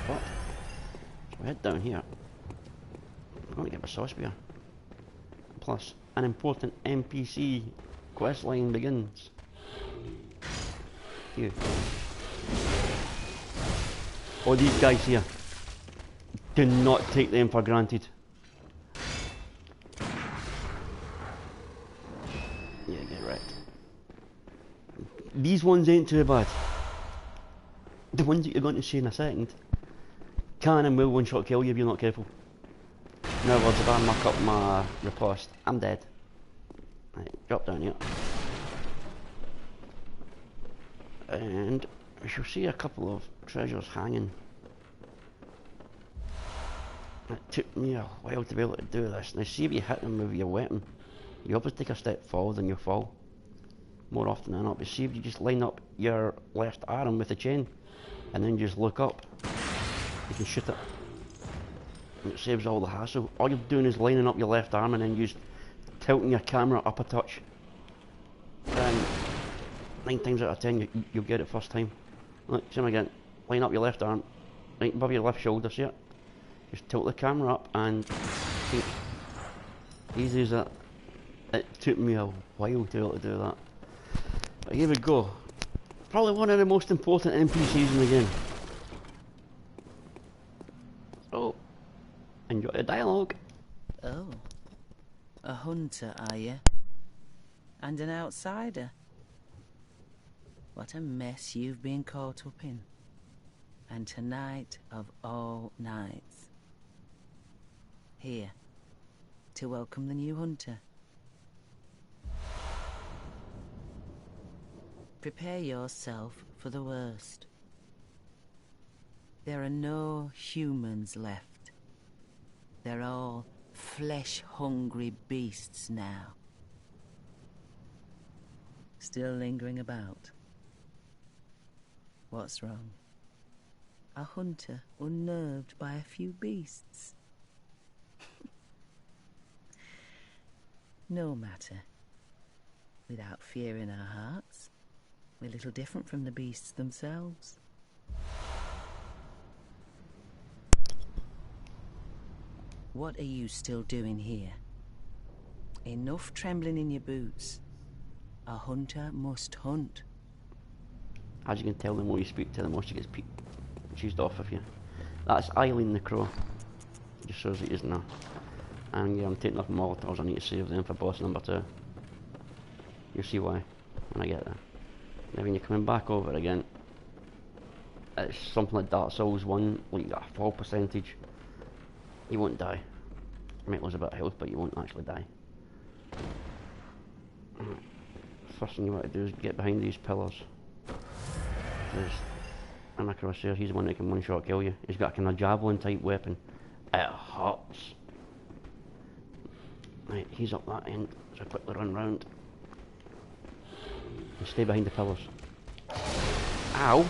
spot. So we head down here. I'm going to get my sauce beer. Plus, an important NPC quest line begins. You. Oh, these guys here. Do not take them for granted. Yeah, get right. These ones ain't too bad. The ones that you're going to see in a second can and will one-shot kill you if you're not careful. In other words, if I muck up my riposte, I'm dead. Right, drop down here. And we shall see a couple of treasures hanging. It took me a while to be able to do this. Now see if you hit them with your weapon, you always take a step forward and you fall. More often than not, but see if you just line up your left arm with the chain and then just look up, you can shoot it. And it saves all the hassle. All you're doing is lining up your left arm and then just tilting your camera up a touch. And 9 times out of 10 you'll get it first time. Look, see them again. Line up your left arm, right above your left shoulder, see it? Just tilt the camera up and think, easy as that. It took me a while to be able to do that. But here we go. Probably one of the most important NPCs in the game. So, enjoy the dialogue. Oh, a hunter, are you? And an outsider? What a mess you've been caught up in. And tonight of all nights. Here, to welcome the new hunter. Prepare yourself for the worst. There are no humans left. They're all flesh-hungry beasts now. Still lingering about. What's wrong? A hunter unnerved by a few beasts? No matter. Without fear in our hearts, we're little different from the beasts themselves. What are you still doing here? Enough trembling in your boots. A hunter must hunt. As you can tell, the more you speak to, the more she gets cheesed off of you. That's Eileen the Crow. Just shows it isn't there. And yeah, I'm taking off Molotovs. I need to save them for boss number 2. You'll see why when I get there. Now when you're coming back over again, it's something like Dark Souls 1, like a fall percentage. You won't die. You might lose a bit of health, but you won't actually die. First thing you want to do is get behind these pillars. There's an across here, he's the one that can one-shot kill you. He's got a kind of javelin type weapon. It hurts. Right, he's up that end, so quickly run round. And stay behind the pillars. Ow!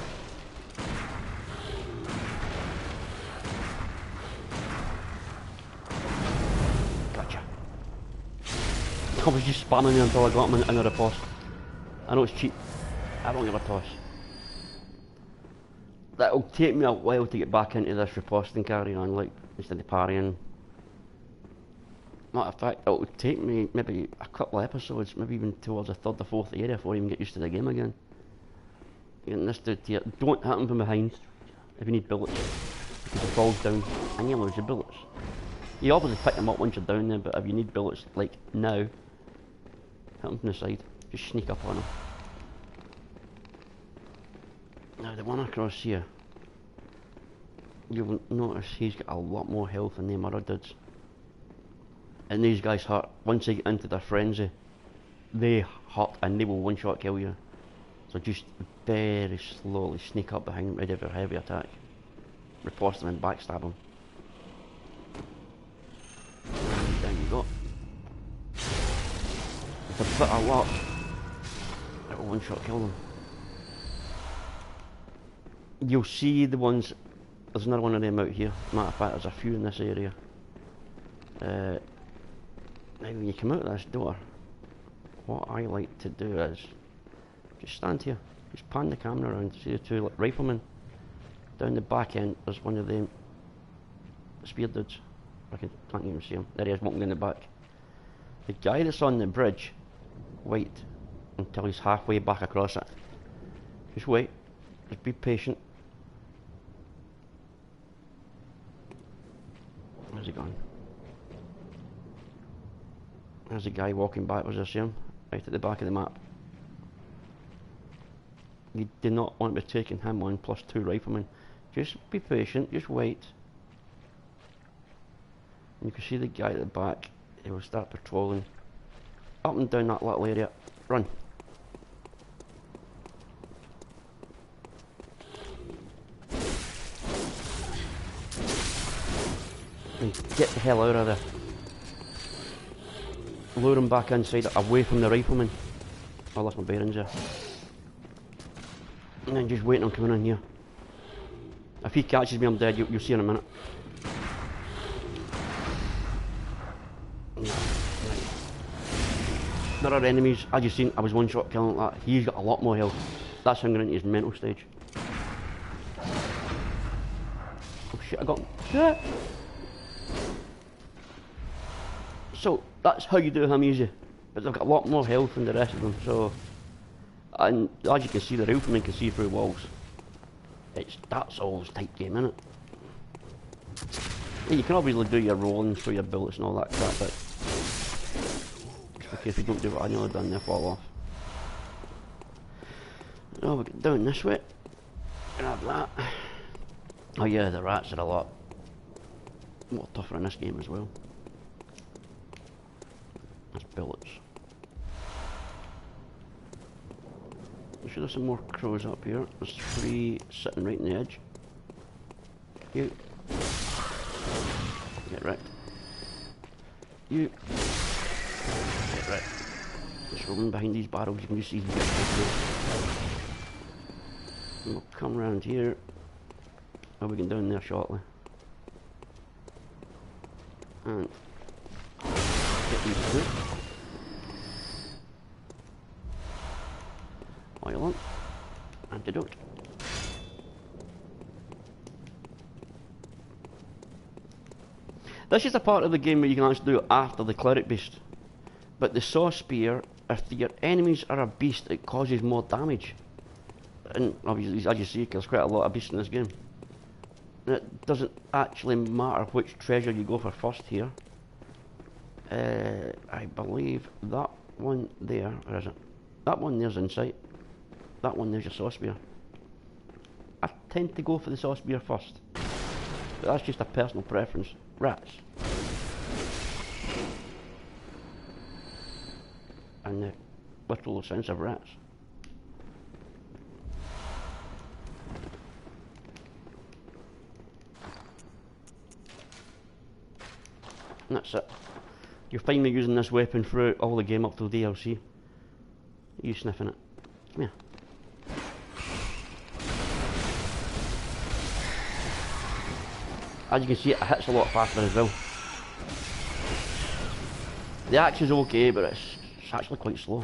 Gotcha. I was just spamming him until I got him in a riposte. I know it's cheap. I don't give a toss. That'll take me a while to get back into this riposte and carry on, like, instead of parrying. Matter of fact, it'll take me maybe a couple of episodes, maybe even towards the 3rd or 4th area before I even get used to the game again. Getting this dude here, don't hit him from behind if you need bullets, because it falls down and you lose your bullets. You obviously pick them up once you're down there, but if you need bullets, like now, hit him from the side, just sneak up on him. Now the one across here, you'll notice he's got a lot more health than them other dudes. And these guys hurt. Once they get into their frenzy, they hurt and they will one-shot kill you. So just very slowly sneak up behind them, ready for a heavy attack. Riposte them and backstab them. And down you go. With a bit of luck, it'll one-shot kill them. You'll see the ones, there's another one of them out here. Matter of fact, there's a few in this area. Now when you come out of this door, what I like to do is just stand here, just pan the camera around, see the 2 riflemen. Down the back end, there's one of them spear dudes. Can't even see him. There he is, walking in the back. The guy that's on the bridge, wait until he's halfway back across it. Just wait. Just be patient. Where's he gone? There's a guy walking backwards, I see him, right at the back of the map. You do not want to be taking him on plus 2 riflemen. Just be patient, just wait. And you can see the guy at the back. He will start patrolling up and down that little area. Run. And get the hell out of there. Lure him back inside, away from the rifleman. I lost my bearings there. And then just waiting on coming in here. If he catches me, I'm dead. You'll see in a minute. There are enemies. As you've seen, I was one shot killing that. He's got a lot more health. That's him going into his mental stage. Oh shit, I got him. Shit! So, that's how you do him easy. But they've got a lot more health than the rest of them, so... And as you can see, the rifleman can see through walls. That's all tight game, innit? Yeah, you can obviously do your rolling through your bullets and all that crap, but... Okay, if you don't do what I nearly done, they'll fall off. Oh, we get down this way. Grab that. Oh yeah, the rats are a lot more tougher in this game as well. There's bullets. I'm sure there's some more crows up here. There's 3 sitting right on the edge. You. Get wrecked. You. Get wrecked. Just rolling behind these barrels, you can just see these guys. And we'll come around here. Oh, we can down there shortly. And get these 2. Oil on. Antidote. This is a part of the game where you can actually do it after the Cleric beast. But the Saw Spear, if your enemies are a beast, it causes more damage. And obviously, as you see, there's quite a lot of beasts in this game. And it doesn't actually matter which treasure you go for first here. I believe that one there, or is it? That one there's insight. That one there's your Saw Spear. I tend to go for the Saw Spear first. But that's just a personal preference. Rats. And the literal sense of rats. And that's it. You'll find me using this weapon throughout all the game up till DLC. Are you sniffing it? Come here. As you can see, it hits a lot faster as well. The axe is okay, but it's actually quite slow.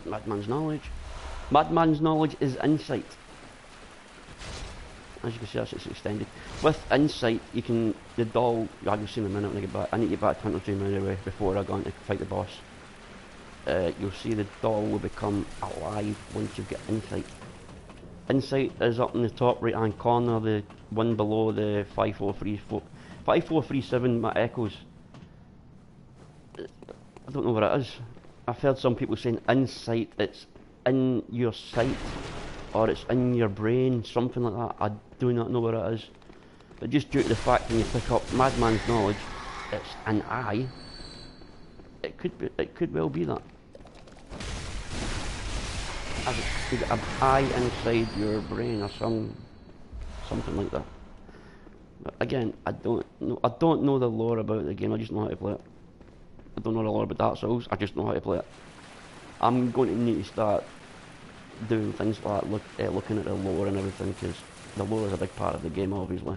Madman's knowledge. Madman's knowledge is insight. As you can see, that's it's extended. With insight, you can... The doll... You'll see in a minute when I get back. I need to get back to Hunter's Dream anyway, before I go on to fight the boss. You'll see the doll will become alive once you get insight. Insight is up in the top right hand corner, the one below the 5434. 5437 my echoes. I don't know what it is. I've heard some people saying insight, it's in your sight, or it's in your brain, something like that. I do not know what it is. But just due to the fact when you pick up Madman's knowledge, it's an eye. It could well be that. As it could an eye inside your brain or something like that. But again, I don't know the lore about the game, I just know how to play it. I don't know the lore about Dark Souls, I just know how to play it. I'm going to need to start doing things like that, looking at the lore and everything, because the lore is a big part of the game, obviously.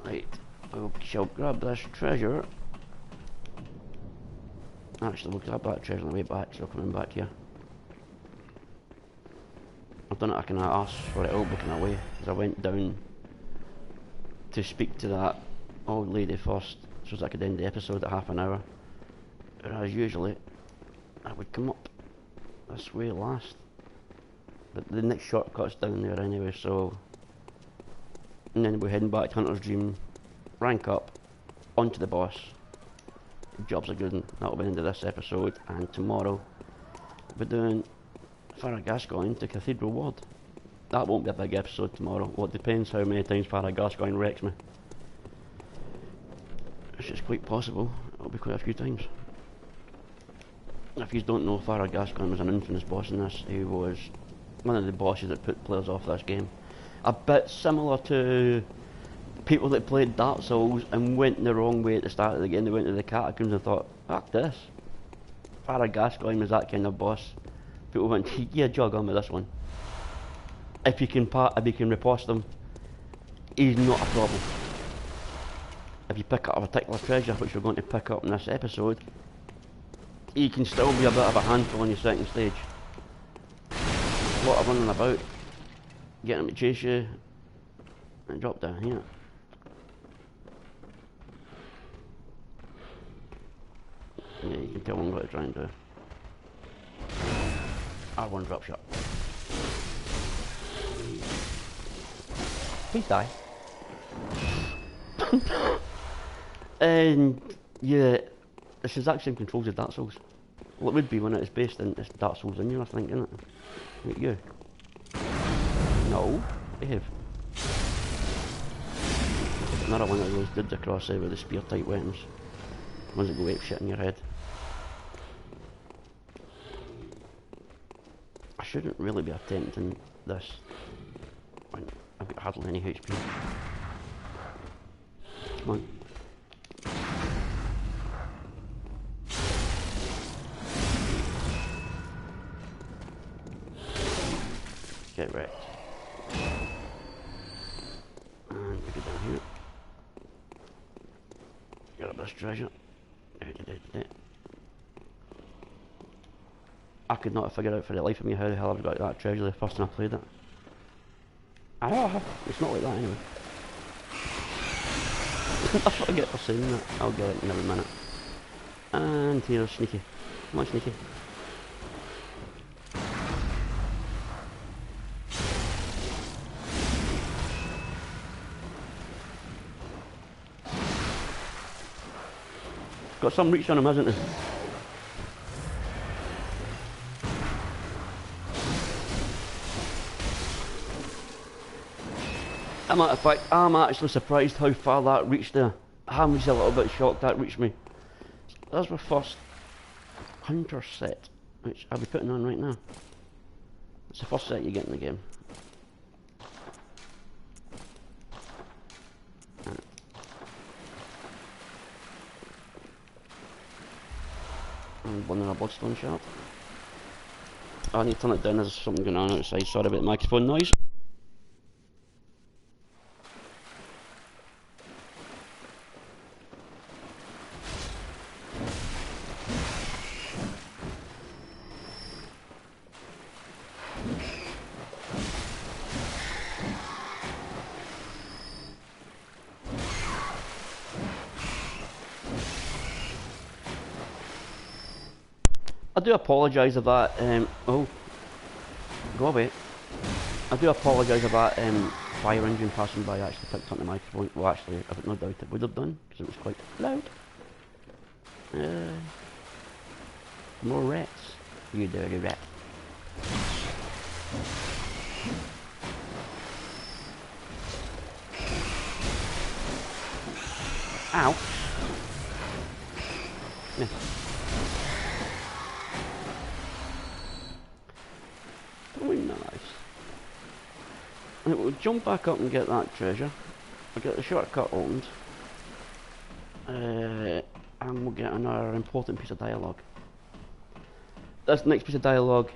Right, I shall grab this treasure. Actually, we'll grab that treasure on the way back, so coming back here. I've done it, I can ask for it all booking away, because I went down to speak to that old lady first, so that I could end the episode at half an hour. Whereas usually, I would come up this way last. But the next shortcut's down there anyway, so... And then we're heading back to Hunter's Dream, rank up, onto the boss. Jobs are good, and that'll be the end of this episode, and tomorrow we're doing Farah Gascoigne to Cathedral Ward. That won't be a big episode tomorrow. Well, it depends how many times Farah Gascoigne wrecks me. Which is quite possible. It'll be quite a few times. If you don't know, Farah Gascoigne was an infamous boss in this. He was one of the bosses that put players off this game. A bit similar to people that played Dark Souls and went the wrong way at the start of the game. They went to the catacombs and thought, fuck this. Farah Gascoigne was that kind of boss. People went, yeah, jog on with this one. If you can riposte him, he's not a problem. If you pick up a particular treasure, which we're going to pick up in this episode, he can still be a bit of a handful on your second stage. A lot of running about, getting him to chase you, and drop down here. Yeah, you can tell him what to try and do. R1 drop shot. Please die. And yeah, it's the exact same controls as Dark Souls. Well, it would be when it is based in it's Dark Souls in you, I think, isn't it? Like you. No, behave. Another one of those dudes across there with the spear type weapons. Ones that go ape shit in your head. I shouldn't really be attempting this. I've got hardly any HP. Come on. Get wrecked. And we go down here. Get up this treasure. I could not have figured out for the life of me how the hell I've got that treasure the first time I played it. I know I have. It's not like that anyway. I forget for saying that. I'll get it in every minute. And here's Sneaky. Come on, Sneaky. Got some reach on him, hasn't he? As a matter of fact, I'm actually surprised how far that reached there. I'm just a little bit shocked that reached me. That's my first hunter set, which I'll be putting on right now. It's the first set you get in the game. And one in a bloodstone shard. I need to turn it down, there's something going on outside, sorry about the microphone noise. I do apologise if that, oh, go away. I do apologise if that fire engine passing by actually picked up the microphone. Well, actually, I've no doubt it would have done, because it was quite loud. More rats. You dirty rat. Ow. Yeah. Very nice. Right, we'll jump back up and get that treasure. We'll get the shortcut opened. And we'll get another important piece of dialogue. This next piece of dialogue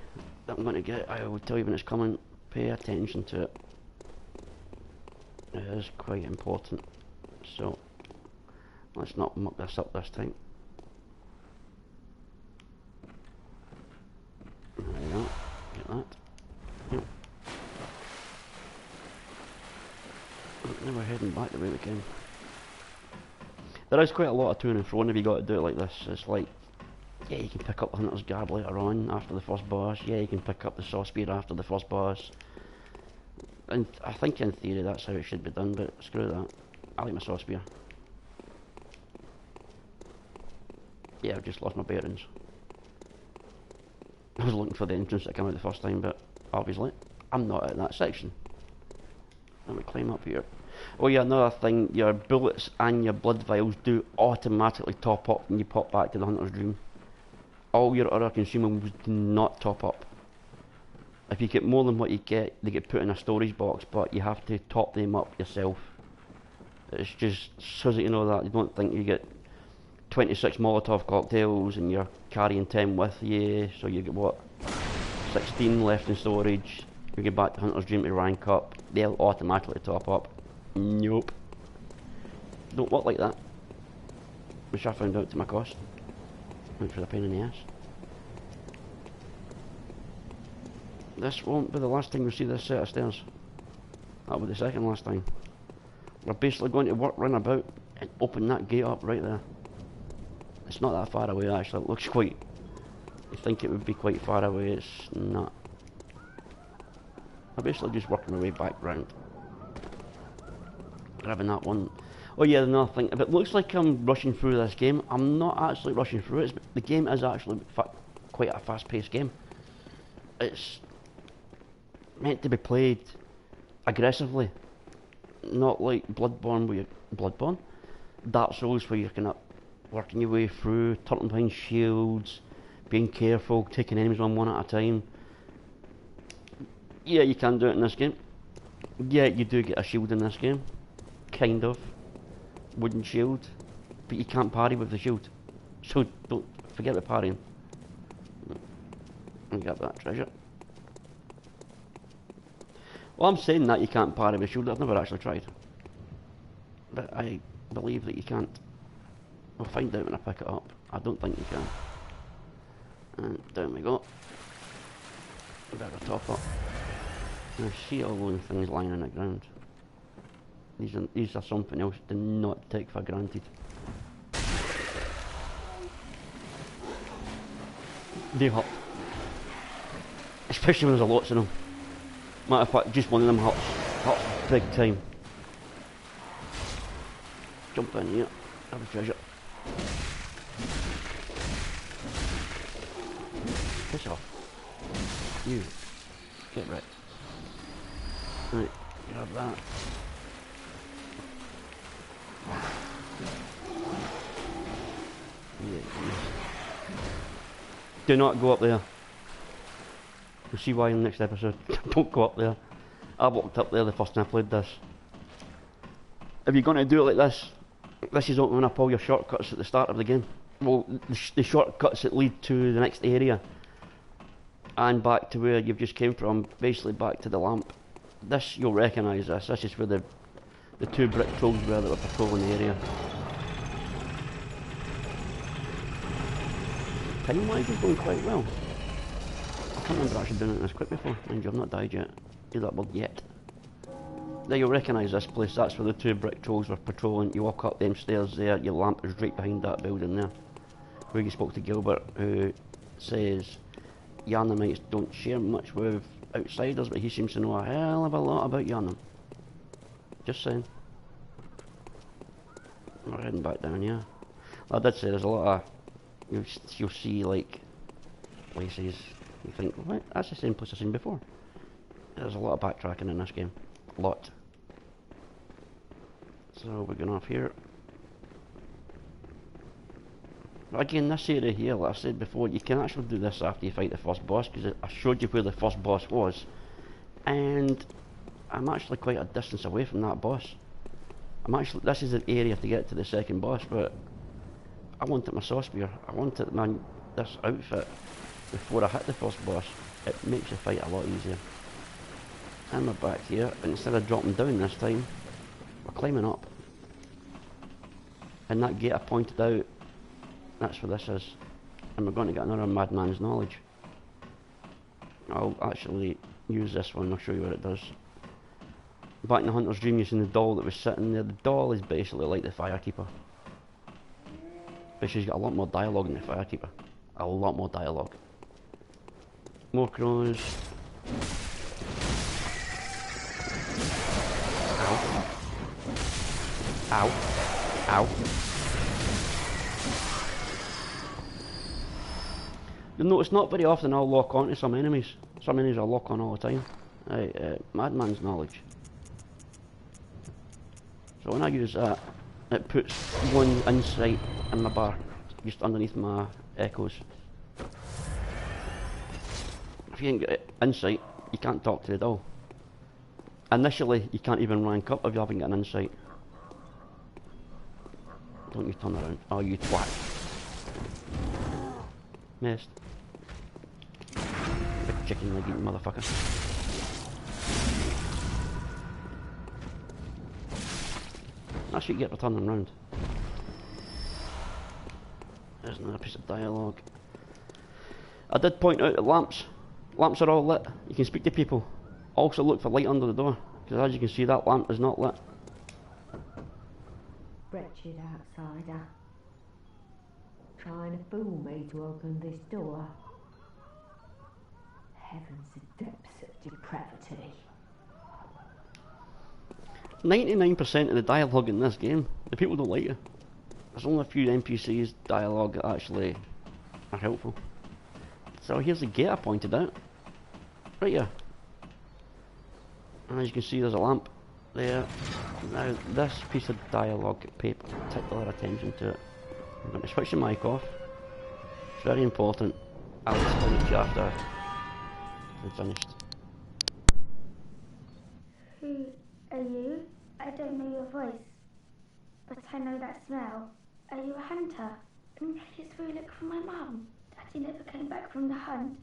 that I'm going to get, I will tell you when it's coming. Pay attention to it. It is quite important. So, let's not muck this up this time. There is quite a lot of to and fro if you got to do it like this. It's like, yeah, you can pick up the Hunter's Guard later on after the first boss. Yeah, you can pick up the Saw Spear after the first boss. And I think in theory that's how it should be done, but screw that. I like my Saw Spear. Yeah, I've just lost my bearings. I was looking for the entrance that came out the first time, but obviously I'm not at that section. Let me climb up here. Oh yeah, another thing, your bullets and your blood vials do automatically top up when you pop back to the Hunter's Dream. All your other consumables do not top up. If you get more than what you get, they get put in a storage box, but you have to top them up yourself. It's just so that you know that. You don't think you get 26 Molotov cocktails and you're carrying 10 with you, so you get what, 16 left in storage. You get back to Hunter's Dream to rank up, they'll automatically top up. Nope. Don't work like that. Which I found out to my cost. Which was a pain in the ass. This won't be the last time we see this set of stairs. That'll be the second last time. We're basically going to work round about and open that gate up right there. It's not that far away actually, it looks quite... I think it would be quite far away, it's not. I'm basically just working my way back round. Grabbing that one. Oh yeah, another thing, if it looks like I'm rushing through this game, I'm not actually rushing through it. The game is actually quite a fast paced game. It's meant to be played aggressively. Not like Bloodborne where Bloodborne? Dark Souls where you're kind of working your way through, turning behind shields, being careful, taking enemies on one at a time. Yeah, you can do it in this game. Yeah, you do get a shield in this game. Kind of. Wooden shield. But you can't parry with the shield. So don't forget the parrying. And get that treasure. Well, I'm saying that you can't parry with shield. I've never actually tried. But I believe that you can't. We'll find out when I pick it up. I don't think you can. And down we go. Better top up. I see all those things lying on the ground. These are something else to not take for granted. They hurt. Especially when there's a lots of them. Matter of fact, just one of them hurts. Hurts big time. Jump in here. Have a treasure. Piss off. You. Get wrecked. Right, grab that. Yeah. Do not go up there. You'll see why in the next episode. Don't go up there. I walked up there the first time I played this. If you're going to do it like this, this is opening up all your shortcuts at the start of the game. Well, the shortcuts that lead to the next area. And back to where you've just came from, basically back to the lamp. This, you'll recognise this. This is where the two brick trolls were that were patrolling the area. Time-wise is going quite well. I can't remember actually doing it this quick before. Mind you, I've not died yet. Hear that word yet. There, you'll recognise this place. That's where the two brick trolls were patrolling. You walk up them stairs there, your lamp is right behind that building there. Where you spoke to Gilbert, who says Yarnamites don't share much with outsiders, but he seems to know a hell of a lot about Yarnam. Just saying. We're heading back down here. I did say there's a lot of... You'll see, like, places you think, what? That's the same place I've seen before. There's a lot of backtracking in this game. A lot. So we're going off here. But again, this area here, like I said before, you can actually do this after you fight the first boss, because I showed you where the first boss was. And I'm actually quite a distance away from that boss. This is an area to get to the second boss, but I wanted my saw spear. I wanted this outfit before I hit the first boss. It makes the fight a lot easier. And we're back here, and instead of dropping down this time, we're climbing up. And that gate I pointed out, that's where this is. And we're going to get another Madman's Knowledge. I'll actually use this one, I'll show you what it does. Back in the Hunter's Dream, you seen the doll that was sitting there. The doll is basically like the Firekeeper. but she's got a lot more dialogue than the Firekeeper. A lot more dialogue. More crows. Ow. Ow. Ow. You'll notice not very often I'll lock onto some enemies. Some enemies I'll lock on all the time. Madman's knowledge. So when I use that, it puts one insight in my bar, just underneath my echoes. If you ain't got insight, you can't talk to the doll. Initially, you can't even rank up if you haven't got an insight. Don't you turn around. Oh, you twat. Missed. Big chicken leg eating motherfucker. That's what you get for turning around. There's another piece of dialogue. I did point out that lamps are all lit. You can speak to people. Also look for light under the door, because as you can see that lamp is not lit. Wretched outsider. Trying to fool me to open this door. Heavens, the depths of depravity. 99% of the dialogue in this game, the people don't like you. There's only a few NPCs dialogue that actually are helpful. So here's the gate I pointed out. Right here. And as you can see there's a lamp there. Now this piece of dialogue paid particular attention to it. I'm going to switch the mic off. It's very important. I'll explain it to you after I'm finished. Who are you? I don't know your voice, but I know that smell. Are you a hunter? Maybe it's where you look for my mum. Daddy never came back from the hunt,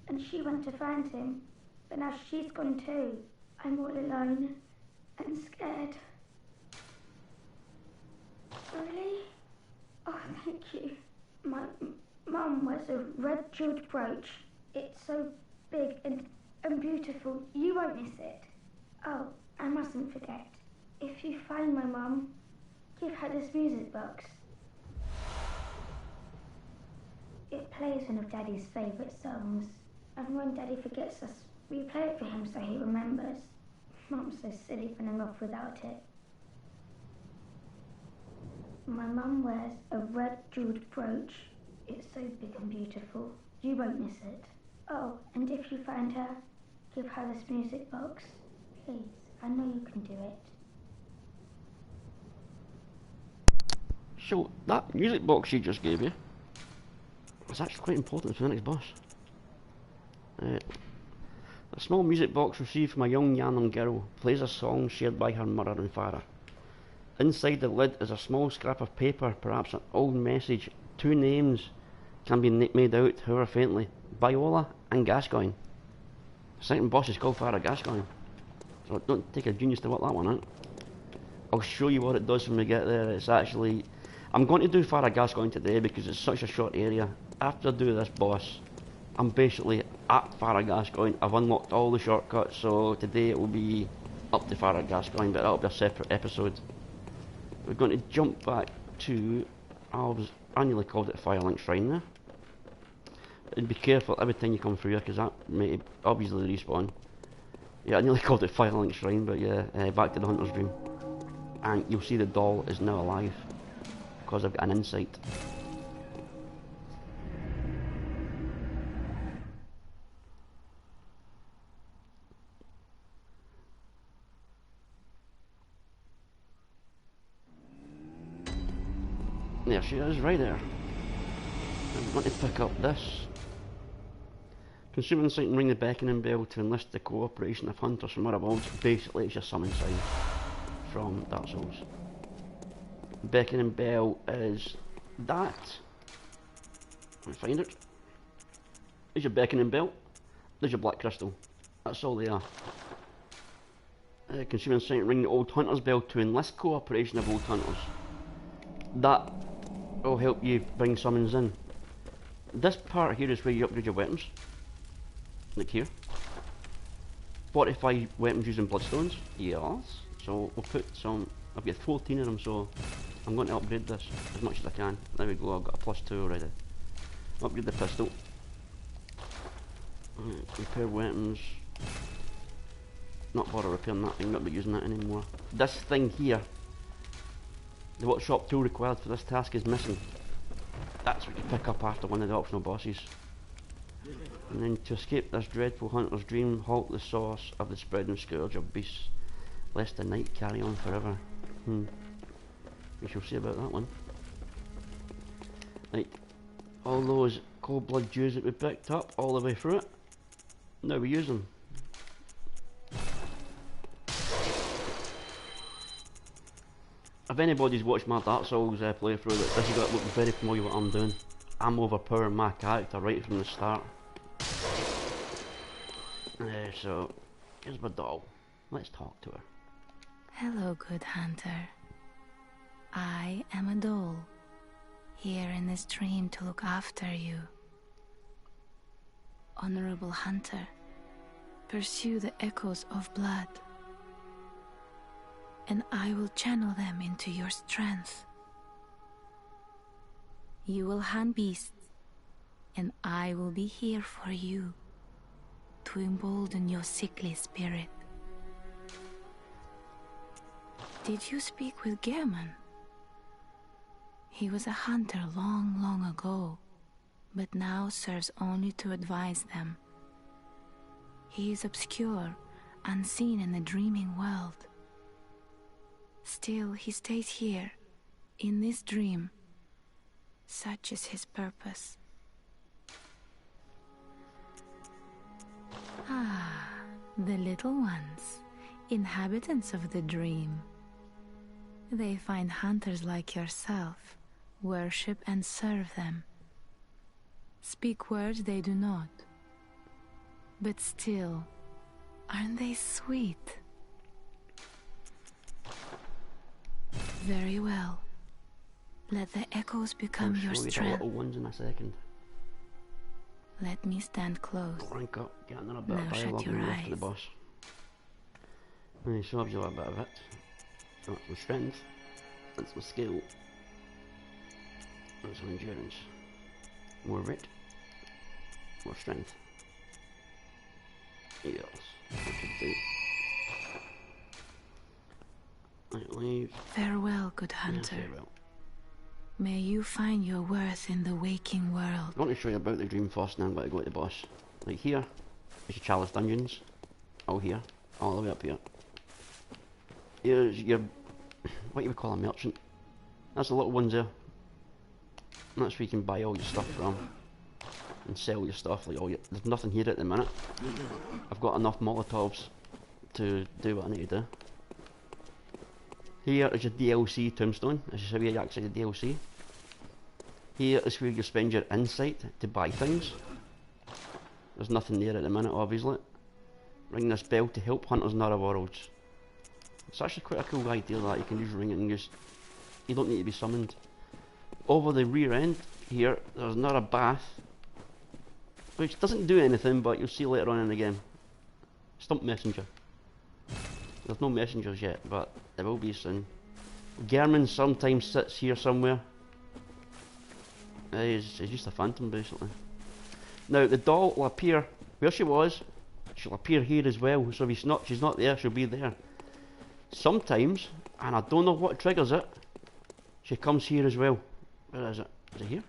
and she went to find him, but now she's gone too. I'm all alone and scared. Really? Oh, thank you. My mum wears a red jeweled brooch. It's so big and beautiful. You won't miss it. Oh, I mustn't forget. If you find my mum, give her this music box. It plays one of Daddy's favourite songs, and when Daddy forgets us, we play it for him so he remembers. Mum's so silly running off without it. My mum wears a red jeweled brooch. It's so big and beautiful. You won't miss it. Oh, and if you find her, give her this music box. Please, I know you can do it. So that music box she just gave you is actually quite important for the next boss. A small music box received from a young Yharnam girl plays a song shared by her mother and father. Inside the lid is a small scrap of paper, perhaps an old message. Two names can be made out, however faintly: Viola and Gascoigne. The second boss is called Father Gascoigne, so don't take a genius to work that one out. I'll show you what it does when we get there. It's actually... I'm going to do Father Gascoigne today because it's such a short area. After I do this boss, I'm basically at Father Gascoigne. I've unlocked all the shortcuts, so today it will be up to Father Gascoigne, but that'll be a separate episode. We're going to jump back to... I nearly called it a Firelink Shrine there. And be careful every time you come through here, because that may obviously respawn. Yeah, I nearly called it Firelink Shrine, but yeah, back to the Hunter's Dream. And you'll see the doll is now alive, because I've got an insight. There she is, right there. I'm going to pick up this. Consume insight and ring the beckoning bell to enlist the cooperation of hunters from other worlds. Basically, it's your summon sign from Dark Souls. Beckoning bell is that. Let me find it. There's your beckoning bell. There's your black crystal. That's all they are. Consume insight and ring the old hunter's bell to enlist cooperation of old hunters. That will help you bring summons in. This part here is where you upgrade your weapons. Like here. 45 weapons using bloodstones. Yes. So we'll put some... I've got 14 of them, so I'm going to upgrade this as much as I can. There we go, I've got a +2 already. Upgrade the pistol. Right, repair weapons. Not bother repairing that thing, not be using that anymore. This thing here, the workshop tool required for this task is missing. That's what you pick up after one of the optional bosses. And then to escape this dreadful hunter's dream, halt the source of the spreading scourge of beasts, lest the night carry on forever. We shall see about that one. Right, all those cold blood dews that we picked up all the way through it, now we use them. If anybody's watched my Dark Souls playthrough, this is looking very familiar with what I'm doing. I'm overpowering my character right from the start. So, here's my doll. Let's talk to her. Hello, good hunter. I am a doll, here in this dream to look after you. Honorable hunter, pursue the echoes of blood, and I will channel them into your strength. You will hunt beasts, and I will be here for you, to embolden your sickly spirit. Did you speak with Gehrman? He was a hunter long, long ago, but now serves only to advise them. He is obscure, unseen in the dreaming world. Still, he stays here, in this dream. Such is his purpose. Ah, the little ones, inhabitants of the dream. They find hunters like yourself, worship and serve them. Speak words they do not. But still, aren't they sweet? Very well. Let the echoes become your I'll show you the strength. little ones in a second. Let me stand close. Rank up, get another bit Now of shut dialogue your and move to the eyes. boss. And he shows you a bit of it. So that's my strength, that's my skill, that's my endurance. More wit, more strength. Yes, what to do. Right, leave. Farewell, good Yeah, hunter. farewell. May you find your worth in the waking world. I want to show you about the dream first, and then I'm going to go to the boss. Like here is your chalice dungeons. All here, all the way up here. Here's your, what you would call a merchant. That's the little ones there. And that's where you can buy all your stuff from. And sell your stuff, like all your, there's nothing here at the minute. I've got enough Molotovs to do what I need to do. Here is your DLC tombstone. This is how you access the DLC. Here is where you spend your insight to buy things. There's nothing there at the minute, obviously. Ring this bell to help hunters in other worlds. It's actually quite a cool idea that you can just ring it and just, you don't need to be summoned. Over the rear end here, there's another bath, which doesn't do anything, but you'll see later on in the game. Stump messenger. There's no messengers yet, but there will be soon. Gehrman sometimes sits here somewhere. He's just a phantom, basically. Now the doll will appear where she was. She'll appear here as well. So if she's not there, she'll be there. Sometimes, and I don't know what triggers it, she comes here as well. Where is it? Is it here?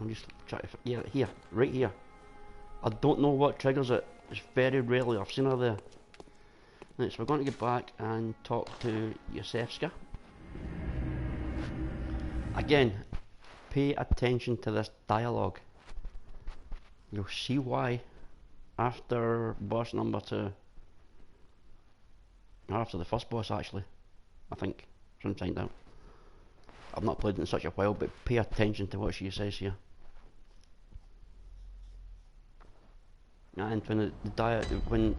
I'm just trying to. Yeah, here, right here. I don't know what triggers it. It's very rarely I've seen her there. Right, so we're going to get back and talk to Yosefska. Again, pay attention to this dialogue. You'll see why after boss number 2. Or after the first boss, actually. I think. From find out. I've not played it in such a while, but pay attention to what she says here. And when when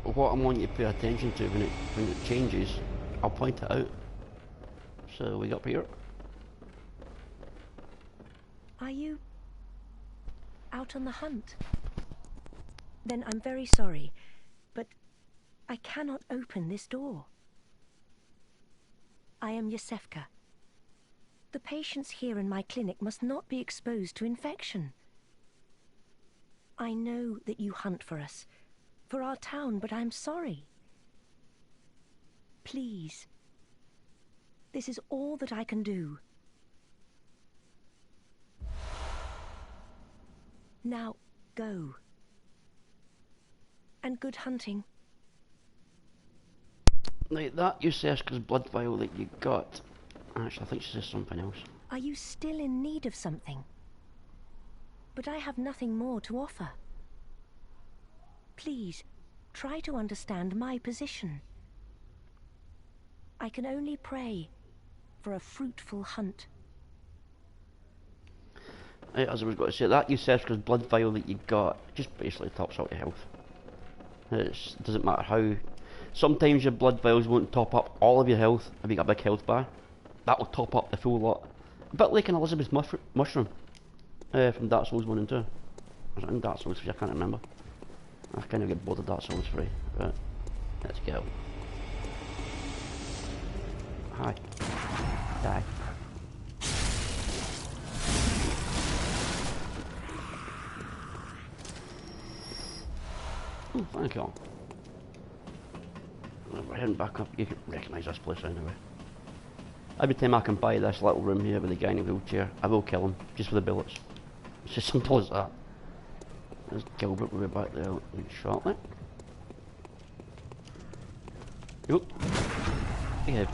what I want you to pay attention to when it changes, I'll point it out. So we got up here. Are you out on the hunt? Then I'm very sorry, but I cannot open this door. I am Yosefka. The patients here in my clinic must not be exposed to infection. I know that you hunt for us, for our town, but I'm sorry. Please. This is all that I can do. Now, go. And good hunting. Like that Yosefka's blood vial that you got. Actually, I think she says something else. Are you still in need of something? But I have nothing more to offer. Please, try to understand my position. I can only pray for a fruitful hunt. As I was going to say, that Yosefka's blood vial that you got just basically tops out your health. It doesn't matter how. Sometimes your blood vials won't top up all of your health. If you got a big health bar, that will top up the full lot. A bit like an Elizabeth's mushroom from Dark Souls 1 and 2. Was it in Dark Souls 3? I can't remember. I kind of get bored of Dark Souls 3. But let's go. Hi. Die. Oh, thank you. We're heading back up. You can recognise this place anyway. Every time I can buy this little room here with the guy in a wheelchair, I will kill him, just with the bullets. It's as simple as that. There's Gilbert, we'll be back there shortly. Oop. Behave.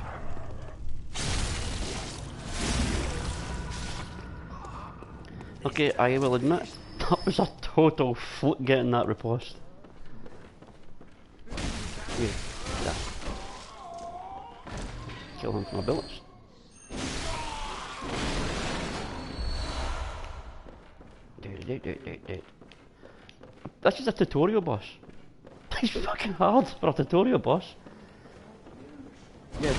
Okay, I will admit, that was a total fluke getting that riposte. Yeah, yeah. Kill him from my bullets. This is a tutorial boss. It's fucking hard for a tutorial boss. Yeah.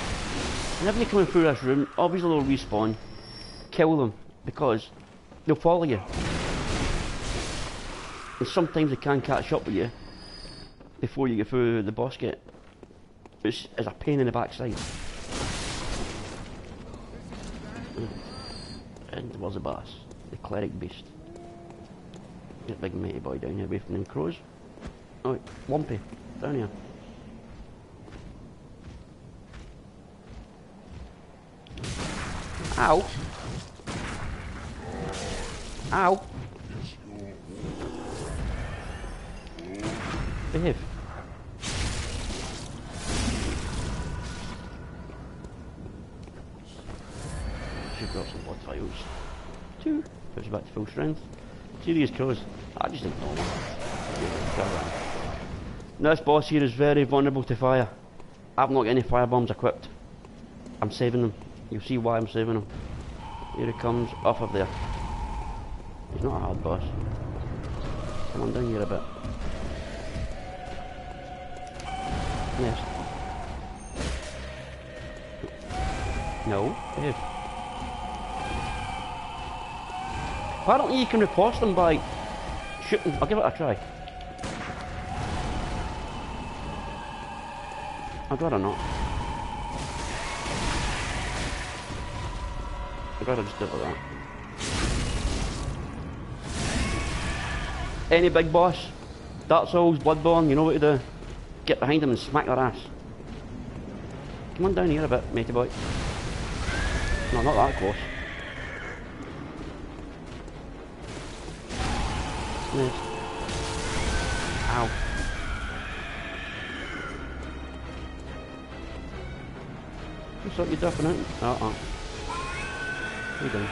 Whenever you're coming through this room, obviously they'll respawn. Kill them, because they'll follow you. And sometimes they can catch up with you before you get through the boss gate. Which is a pain in the backside. And there was a boss, the Cleric beast. Get big matey boy down here away from them crows. Oh wait, Lumpy, down here. Ow! Ow! Behave. Should got some blood vials. 2. Puts you back to full strength. See these crows? I just ignore them. Now this boss here is very vulnerable to fire. I've not got any fire bombs equipped. I'm saving them. You'll see why I'm saving them. Here he comes, off of there. He's not a hard boss. Come on down here a bit. Yes. No. Behave. Apparently you can riposte them by shooting. I'll give it a try. I'd rather not. I'd rather just do it like that. Any big boss, Dark Souls, Bloodborne, you know what to do. Get behind them and smack their ass. Come on down here a bit, matey boy. No, not that close. Yes. Ow. What's up, you duffing out? Uh-uh. What are you doing?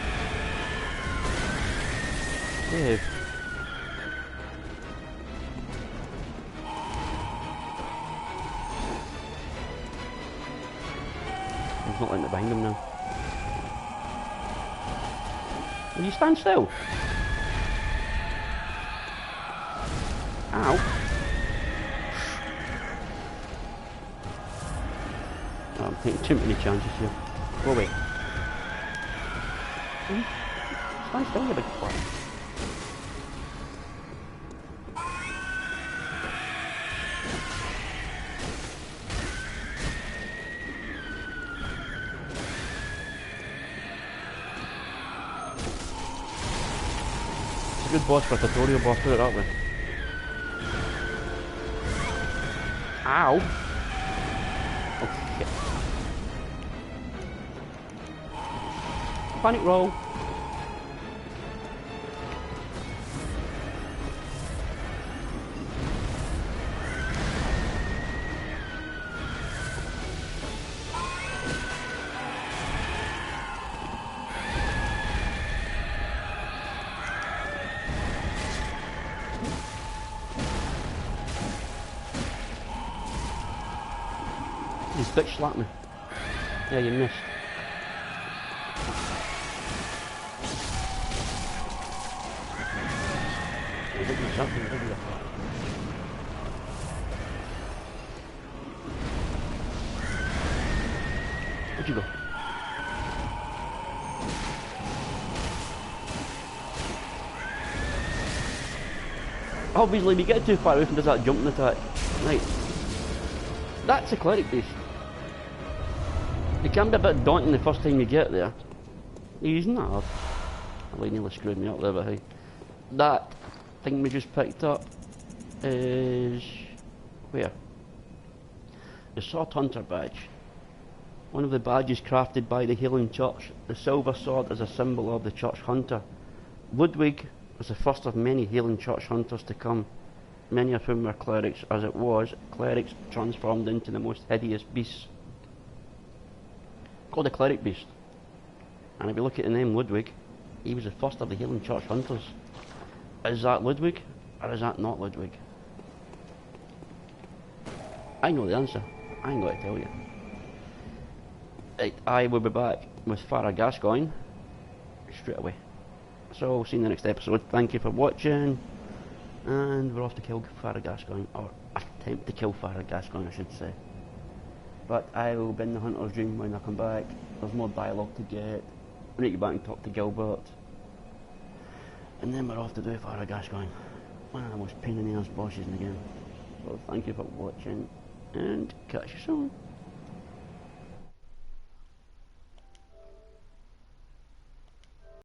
Behave. He's not letting it behind him now. Will you stand still? Ow. Oh, I'm taking too many chances here. Go away. Stand still, you big twat. Good boss for a tutorial boss, put it that way. Ow! Oh shit. Panic roll! He's bitch slapped me. Yeah, you missed. You hit me something, didn't you? Where'd you go? Obviously, if you get too far away from does that jumping attack. Right. That's a cleric beast. It can be a bit daunting the first time you get there. He's not hard. Well, he nearly screwed me up there, but hey. That thing we just picked up is... where? The Sword Hunter badge. One of the badges crafted by the Healing Church. The silver sword is a symbol of the Church Hunter. Ludwig was the first of many Healing Church Hunters to come, many of whom were clerics. As it was, clerics transformed into the most hideous beasts, called the Cleric Beast. And if you look at the name Ludwig, he was the first of the Healing Church Hunters. Is that Ludwig, or is that not Ludwig? I know the answer. I ain't got to tell you. Right, I will be back with Farah Gascoigne straight away. So, see you in the next episode. Thank you for watching. And we're off to kill Farah Gascoigne, or attempt to kill Farah Gascoigne, I should say. But I will be in the Hunter's Dream when I come back. There's more dialogue to get. I need to get back and talk to Gilbert. And then we're off to do Farah Gascoigne. One of the most pain in the ass bosses in the game. So thank you for watching, and catch you soon.